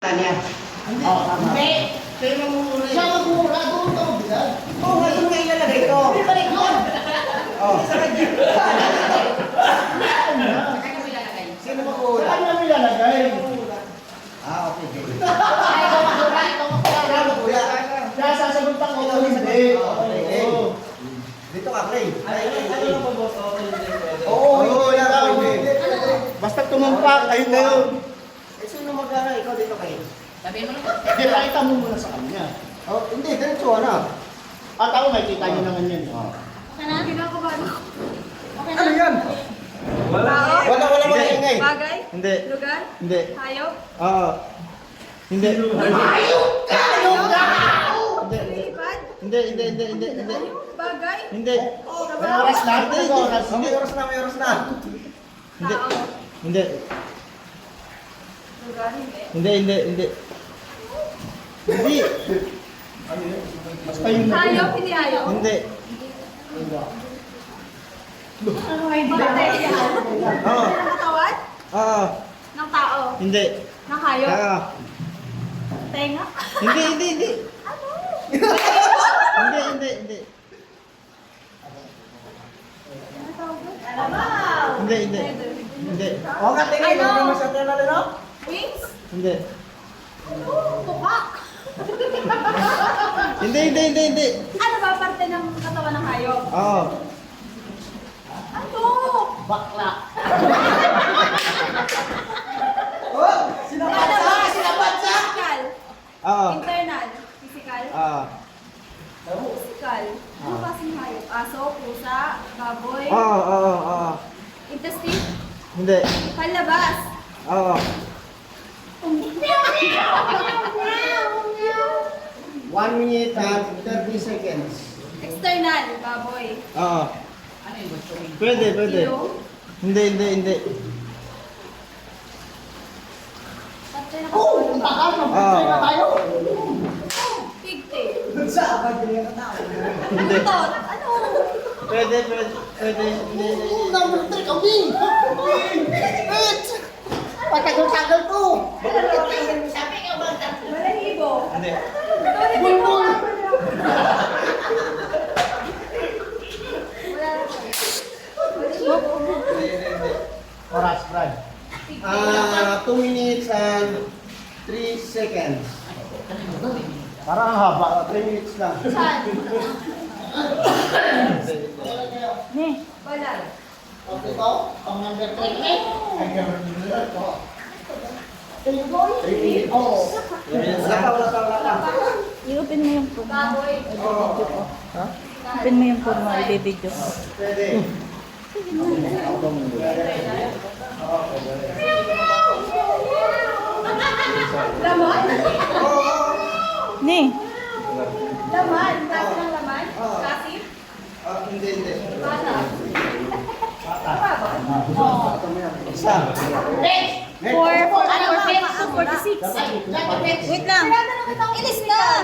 Tanya. Hindi. Kayo mamumura. Siya magmumura doon ka mabilag. Oo, nga doon nga ilalagay ko. Hindi balik yun. Oh. Saan Sino mag-uula? namin lalagay? Ah, okay. Ay, ikaw magmura, ikaw magmura. Sino mag-uula? Kaya sasagutan ko kung hindi. Okay. Oo. Dito ka, Clay. Ano na ba boss? Okay, hindi pwede. Oo, hindi lang. Pwede. Pwede. Basta tumumpak, ayun na yun. Eh, sino mag-ara? Ikaw dito kayo. Sabihin mo na. Hindi, pakita mo muna sa kanya. Oh, hindi. Diretso na. At ako, may kita niyo naman yan. Okay na? Kinakabahan. Okay na? Ano yan? Wala. Wala mga ingay. Bagay? Hindi. Lugar? Hindi. Hayop? Hindi. Ayun ka! Lilipad? Hindi. Bagay? Hindi. May oras na? May oras. Oh, may oras na, may oras na. Hindi. Tao? Hindi. Lugar? Hindi. Hindi. Hindi. Basta yun na yun. Hayop? Hindi hayop? Hindi. Bagay? Oo. Ng katawan? Oo. Ng tao? Hindi. Ng hayop? Oo. Tenga? Hindi. Ano? Hindi. Alabaw! Hindi. Oo nga, tingin. Ano? Huwag mo sa tela rin, no? Wings? Hindi. Tukak? Hindi. Ano ba parte ng katawan ng hayop? Oo. Ano? Bakla. Oh, Ano ba? Physical? Oo. Internal? Physical? Oo. Physical? Ano klaseng hayop? Aso? Pusa? Baboy? Oo. Intestine? Hindi. Palabas? Oo. 1 minute and 30 seconds. External? Baboy? Oo. Pwede. Ilong? Hindi. Parte ng Oo, katawan ng takas. baboy? Mag-try na tayo. Pigtail? Sa abad din yung tao. Butot? Ano? Pwede. Hindi. Oo, number 3 kami. Wait! Patagal-tagal to. Balahibo? Hindi. Bulbul. Oras, Brad. 2 minutes and 3 seconds. Parang ang haba. 3 minutes lang. Saan? Hindi. Wala. Okay ko? Pang number 3 eh. Ay, gano'n nila ito. Oo. Wala ka. I-open mo yung phone mo. Baboy? Open mo yung phone mo, i-video ko. Pwede. Laman? Ni, Laman? Klase ng laman? Kasip? Hindi. Bata? Isa. 4, 46. Wait lang. Kailangan na kitang ilis na!